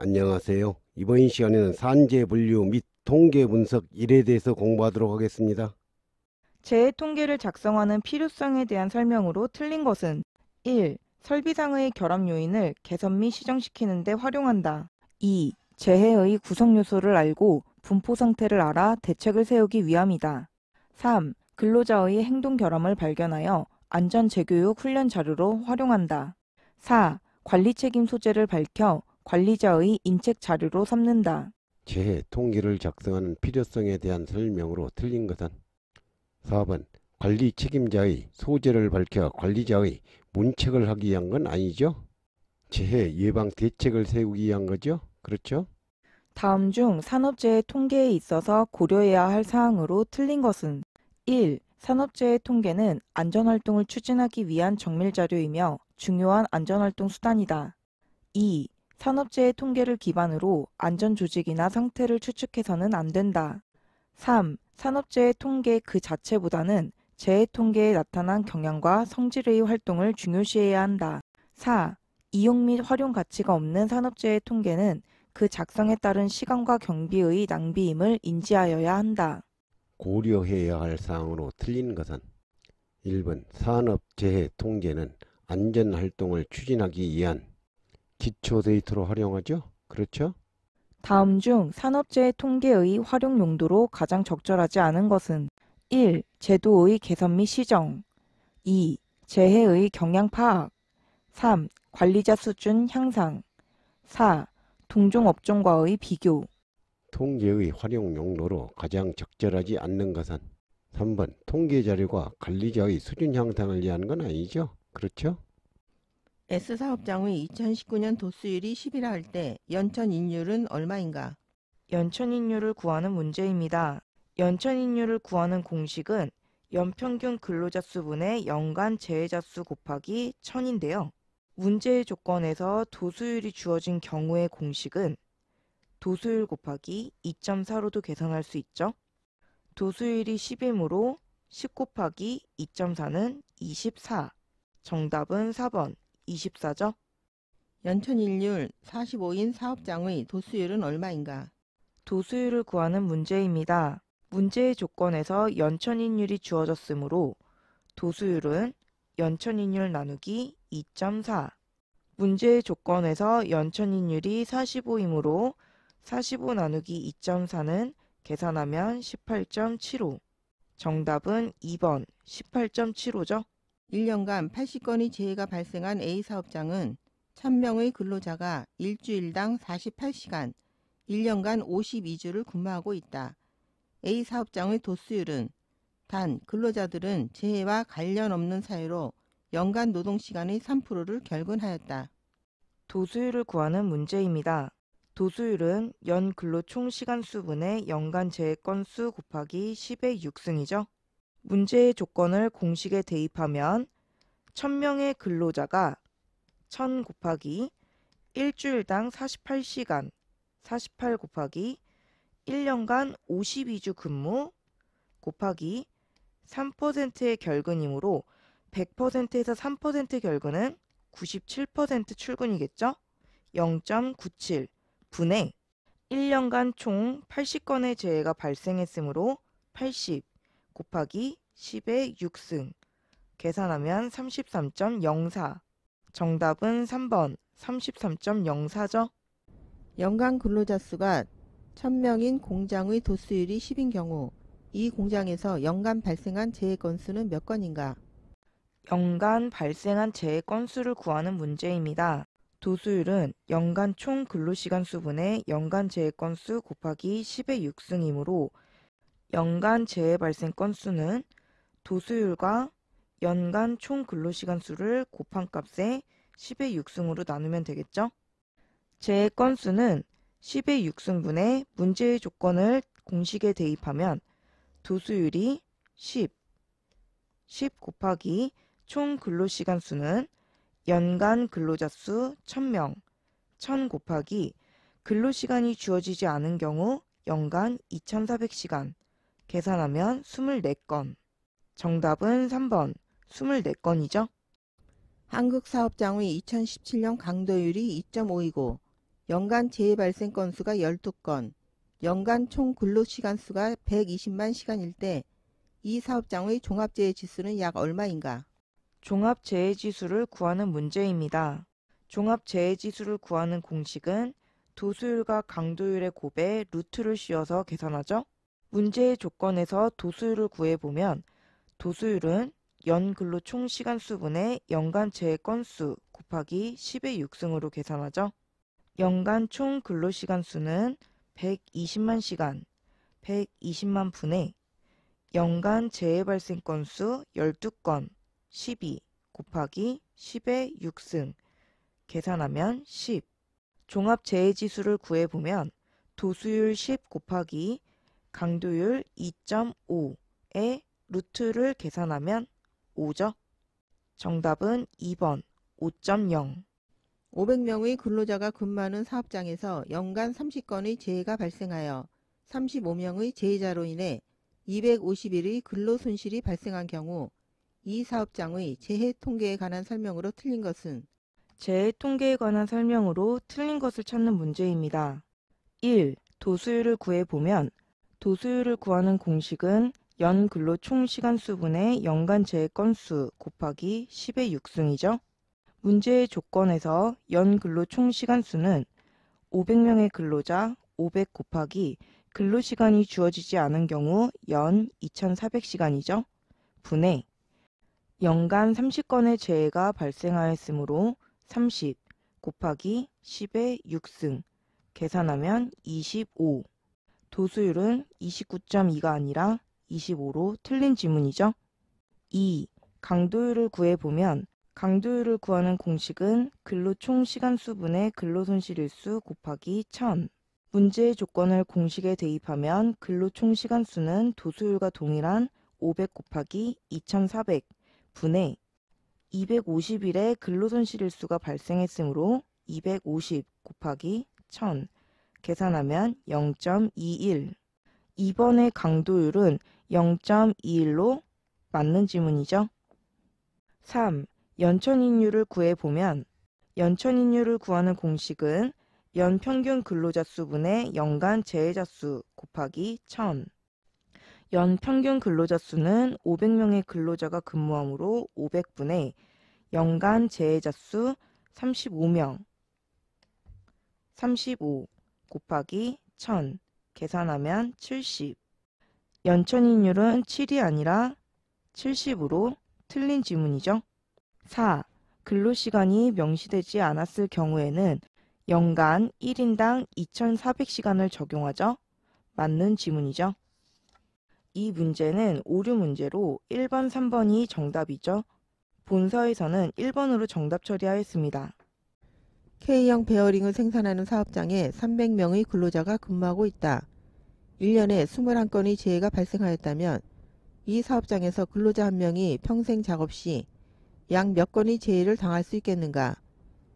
안녕하세요. 이번 시간에는 산재 분류 및 통계 분석 1에 대해서 공부하도록 하겠습니다. 재해 통계를 작성하는 필요성에 대한 설명으로 틀린 것은 1. 설비상의 결함 요인을 개선 및 시정시키는 데 활용한다. 2. 재해의 구성 요소를 알고 분포 상태를 알아 대책을 세우기 위함이다. 3. 근로자의 행동 결함을 발견하여 안전 재교육 훈련 자료로 활용한다. 4. 관리 책임 소재를 밝혀 관리자의 인책 자료로 삼는다. 재해 통계를 작성하는 필요성에 대한 설명으로 틀린 것은 4번 관리 책임자의 소재를 밝혀 관리자의 문책을 하기 위한 건 아니죠? 재해 예방 대책을 세우기 위한 거죠? 그렇죠? 다음 중 산업재해 통계에 있어서 고려해야 할 사항으로 틀린 것은 1. 산업재해 통계는 안전활동을 추진하기 위한 정밀자료이며 중요한 안전활동 수단이다. 2. 산업재해 통계를 기반으로 안전조직이나 상태를 추측해서는 안 된다. 3. 산업재해 통계 그 자체보다는 재해 통계에 나타난 경향과 성질의 활동을 중요시해야 한다. 4. 이용 및 활용 가치가 없는 산업재해 통계는 그 작성에 따른 시간과 경비의 낭비임을 인지하여야 한다. 고려해야 할 사항으로 틀린 것은 1번 산업재해 통계는 안전활동을 추진하기 위한 기초 데이터로 활용하죠? 그렇죠? 다음 중 산업재해 통계의 활용 용도로 가장 적절하지 않은 것은 1. 제도의 개선 및 시정 2. 재해의 경향 파악 3. 관리자 수준 향상 4. 동종 업종과의 비교 통계의 활용 용도로 가장 적절하지 않는 것은 3번 통계 자료가 관리자의 수준 향상을 위한 건 아니죠? 그렇죠? S사업장의 2019년 도수율이 10이라 할 때 연천인율은 얼마인가? 연천인율을 구하는 문제입니다. 연천인율을 구하는 공식은 연평균 근로자 수분의 연간 재해자 수 곱하기 1000인데요. 문제의 조건에서 도수율이 주어진 경우의 공식은 도수율 곱하기 2.4로도 계산할 수 있죠. 도수율이 10이므로 10 곱하기 2.4는 24. 정답은 4번 24죠. 연천인율 45인 사업장의 도수율은 얼마인가? 도수율을 구하는 문제입니다. 문제의 조건에서 연천인율이 주어졌으므로 도수율은 연천인율 나누기 2.4. 문제의 조건에서 연천인율이 45이므로 45 나누기 2.4는 계산하면 18.75. 정답은 2번 18.75죠. 1년간 80건의 재해가 발생한 A사업장은 1000명의 근로자가 일주일당 48시간, 1년간 52주를 근무하고 있다. A사업장의 도수율은 단 근로자들은 재해와 관련 없는 사유로 연간 노동시간의 3%를 결근하였다. 도수율을 구하는 문제입니다. 도수율은 연 근로 총 시간 수분의 연간 재해 건수 곱하기 10의 6승이죠. 문제의 조건을 공식에 대입하면 1000명의 근로자가 1000 곱하기 일주일당 48시간 48 곱하기 1년간 52주 근무 곱하기 3%의 결근이므로 100%에서 3% 결근은 97% 출근이겠죠? 0.97 분의 1년간 총 80건의 재해가 발생했으므로 80 곱하기 10의 6승 계산하면 33.04. 정답은 3번 33.04죠. 연간 근로자 수가 1000명인 공장의 도수율이 10인 경우 이 공장에서 연간 발생한 재해 건수는 몇 건인가? 연간 발생한 재해 건수를 구하는 문제입니다. 도수율은 연간 총 근로시간 수분의 연간 재해 건수 곱하기 10의 6승이므로 연간 재해 발생 건수는 도수율과 연간 총 근로시간 수를 곱한 값에 10의 6승으로 나누면 되겠죠? 재해 건수는 10의 6승분의 문제의 조건을 공식에 대입하면 도수율이 10 곱하기 총 근로시간 수는 연간 근로자 수 1000명, 1000 곱하기 근로시간이 주어지지 않은 경우 연간 2400시간, 계산하면 24건. 정답은 3번 24건이죠. 한국사업장의 2017년 강도율이 2.5이고 연간 재해 발생 건수가 12건, 연간 총 근로시간 수가 120만 시간일 때 이 사업장의 종합재해 지수는 약 얼마인가? 종합재해지수를 구하는 문제입니다. 종합재해지수를 구하는 공식은 도수율과 강도율의 곱에 루트를 씌워서 계산하죠. 문제의 조건에서 도수율을 구해보면 도수율은 연근로 총시간수분의 연간 재해 건수 곱하기 10의 6승으로 계산하죠. 연간 총 근로시간수는 120만 시간, 120만 분의 연간 재해 발생 건수 12건, 12 곱하기 10의 6승 계산하면 10. 종합재해지수를 구해보면 도수율 10 곱하기 강도율 2.5의 루트를 계산하면 5죠. 정답은 2번 5.0. 500명의 근로자가 근무하는 사업장에서 연간 30건의 재해가 발생하여 35명의 재해자로 인해 250일의 근로손실이 발생한 경우 이 사업장의 재해 통계에 관한 설명으로 틀린 것은? 재해 통계에 관한 설명으로 틀린 것을 찾는 문제입니다. 1. 도수율을 구해보면 도수율을 구하는 공식은 연 근로 총 시간수분의 연간 재해 건수 곱하기 10의 6승이죠. 문제의 조건에서 연 근로 총 시간수는 500명의 근로자 500 곱하기 근로시간이 주어지지 않은 경우 연 2400시간이죠. 분의 연간 30건의 재해가 발생하였으므로 30 곱하기 10의 6승 계산하면 25. 도수율은 29.2가 아니라 25로 틀린 지문이죠. 2. 강도율을 구해보면 강도율을 구하는 공식은 근로 총 시간수분의 근로손실일수 곱하기 1000. 문제의 조건을 공식에 대입하면 근로 총 시간수는 도수율과 동일한 500 곱하기 2400 분의 250일의 근로손실일수가 발생했으므로 250 곱하기 1000 계산하면 0.21. 2번의 강도율은 0.21로 맞는 지문이죠. 3. 연천인율을 구해보면 연천인율을 구하는 공식은 연평균 근로자 수분의 연간 재해자 수 곱하기 1000. 연평균 근로자 수는 500명의 근로자가 근무하므로 500분의 연간 재해자 수 35명 35 곱하기 1000 계산하면 70. 연천인율은 7이 아니라 70으로 틀린 지문이죠. 4. 근로시간이 명시되지 않았을 경우에는 연간 1인당 2400시간을 적용하죠. 맞는 지문이죠. 이 문제는 오류 문제로 1번, 3번이 정답이죠. 본서에서는 1번으로 정답 처리하였습니다. K형 베어링을 생산하는 사업장에 300명의 근로자가 근무하고 있다. 1년에 21건의 재해가 발생하였다면 이 사업장에서 근로자 한 명이 평생 작업 시 약 몇 건의 재해를 당할 수 있겠는가?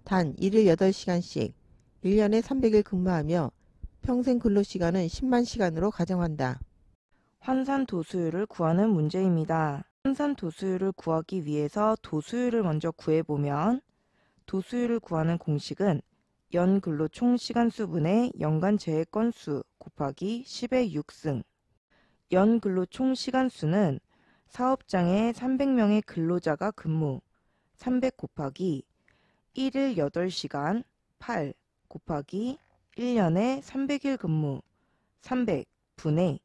단 1일 8시간씩 1년에 300일 근무하며 평생 근로시간은 10만 시간으로 가정한다. 환산 도수율을 구하는 문제입니다. 환산 도수율을 구하기 위해서 도수율을 먼저 구해보면 도수율을 구하는 공식은 연 근로 총 시간수분의 연간 재해 건수 곱하기 10의 6승. 연 근로 총 시간수는 사업장에 300명의 근로자가 근무 300 곱하기 1일 8시간 8 곱하기 1년에 300일 근무 300 분의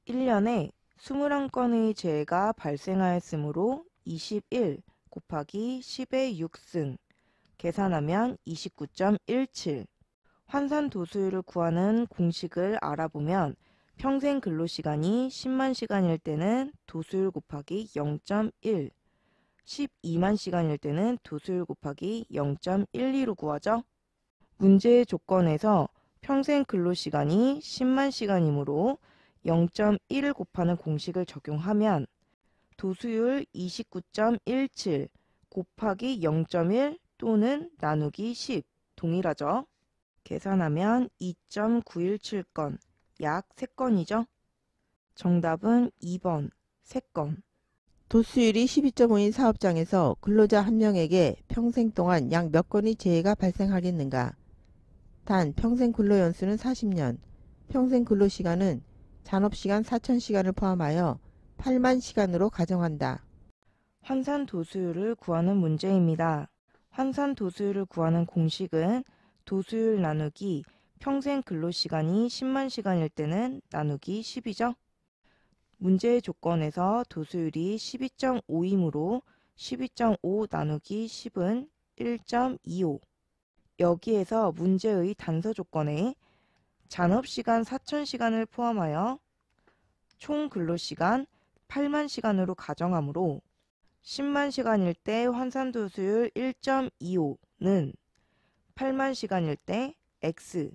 1년에 21건의 재해가 발생하였으므로 21 곱하기 10의 6승 계산하면 29.17. 환산 도수율을 구하는 공식을 알아보면 평생 근로시간이 10만 시간일 때는 도수율 곱하기 0.1, 12만 시간일 때는 도수율 곱하기 0.12로 구하죠. 문제의 조건에서 평생 근로시간이 10만 시간이므로 0.1을 곱하는 공식을 적용하면 도수율 29.17 곱하기 0.1 또는 나누기 10 동일하죠. 계산하면 2.917건, 약 3건이죠. 정답은 2번, 3건. 도수율이 12.5인 사업장에서 근로자 한 명에게 평생 동안 약 몇 건의 재해가 발생하겠는가? 단 평생 근로연수는 40년, 평생 근로시간은 잔업시간 4,000시간을 포함하여 8만 시간으로 가정한다. 환산도수율을 구하는 문제입니다. 환산도수율을 구하는 공식은 도수율 나누기 평생 근로시간이 10만 시간일 때는 나누기 10이죠. 문제의 조건에서 도수율이 12.5이므로 12.5 나누기 10은 1.25. 여기에서 문제의 단서 조건에 잔업시간 4,000시간을 포함하여 총 근로시간 8만 시간으로 가정하므로 10만 시간일 때 환산도수율 1.25는 8만 시간일 때 X.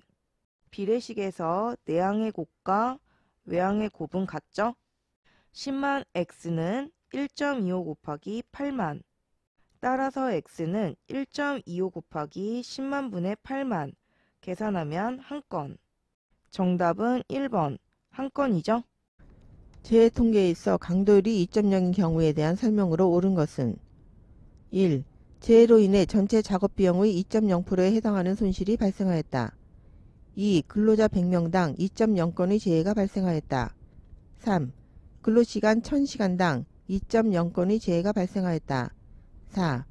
비례식에서 내항의 곱과 외항의 곱은 같죠? 10만 X는 1.25 곱하기 8만. 따라서 X는 1.25 곱하기 10만 분의 8만. 계산하면 한 건. 정답은 1번. 한 건이죠? 재해 통계에 있어 강도율이 2.0인 경우에 대한 설명으로 옳은 것은 1. 재해로 인해 전체 작업 비용의 2.0%에 해당하는 손실이 발생하였다. 2. 근로자 100명당 2.0건의 재해가 발생하였다. 3. 근로시간 1000시간당 2.0건의 재해가 발생하였다. 4.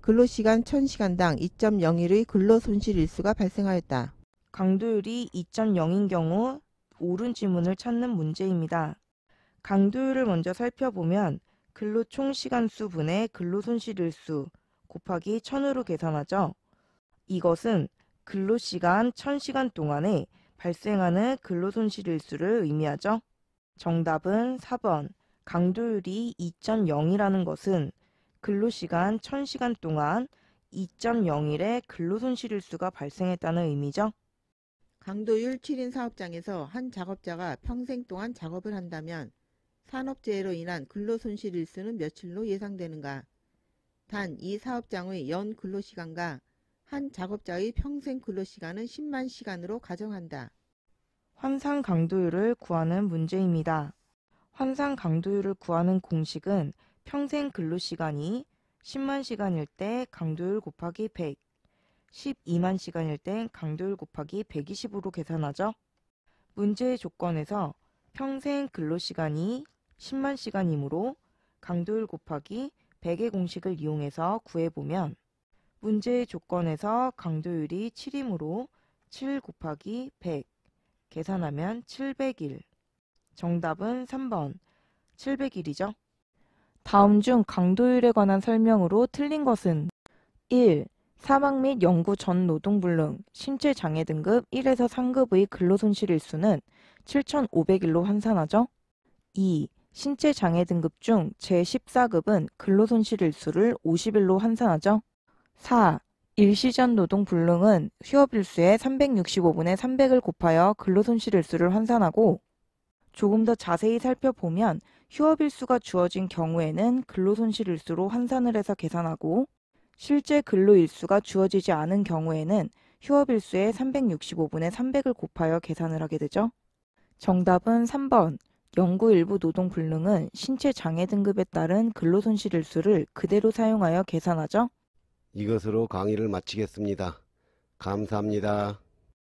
근로시간 1000시간당 2.01의 근로손실일수가 발생하였다. 강도율이 2.0인 경우 옳은 지문을 찾는 문제입니다. 강도율을 먼저 살펴보면 근로 총시간수 분의 근로손실일수 곱하기 1000으로 계산하죠. 이것은 근로시간 1000시간 동안에 발생하는 근로손실일수를 의미하죠. 정답은 4번. 강도율이 2.0이라는 것은 근로시간 1000시간 동안 2.01의 근로손실일수가 발생했다는 의미죠. 강도율 7인 사업장에서 한 작업자가 평생 동안 작업을 한다면 산업재해로 인한 근로손실일수는 며칠로 예상되는가? 단 이 사업장의 연 근로시간과 한 작업자의 평생 근로시간은 10만 시간으로 가정한다. 환산 강도율을 구하는 문제입니다. 환산 강도율을 구하는 공식은 평생 근로시간이 10만 시간일 때 강도율 곱하기 100, 12만 시간일 때 강도율 곱하기 120으로 계산하죠. 문제의 조건에서 평생 근로시간이 10만 시간이므로 강도율 곱하기 100의 공식을 이용해서 구해보면 문제의 조건에서 강도율이 7이므로 7 곱하기 100 계산하면 701. 정답은 3번 701이죠. 다음 중 강도율에 관한 설명으로 틀린 것은 1. 사망 및 영구 전 노동불능, 신체장애 등급 1에서 3급의 근로손실일수는 7,500일로 환산하죠. 2. 신체장애 등급 중 제14급은 근로손실일수를 50일로 환산하죠. 4. 일시전 노동불능은 휴업일수의 365분의 300을 곱하여 근로손실일수를 환산하고 조금 더 자세히 살펴보면 휴업일수가 주어진 경우에는 근로손실일수로 환산을 해서 계산하고 실제 근로일수가 주어지지 않은 경우에는 휴업일수의 365분의 300을 곱하여 계산을 하게 되죠. 정답은 3번. 영구 일부 노동불능은 신체장애 등급에 따른 근로손실일수를 그대로 사용하여 계산하죠. 이것으로 강의를 마치겠습니다. 감사합니다.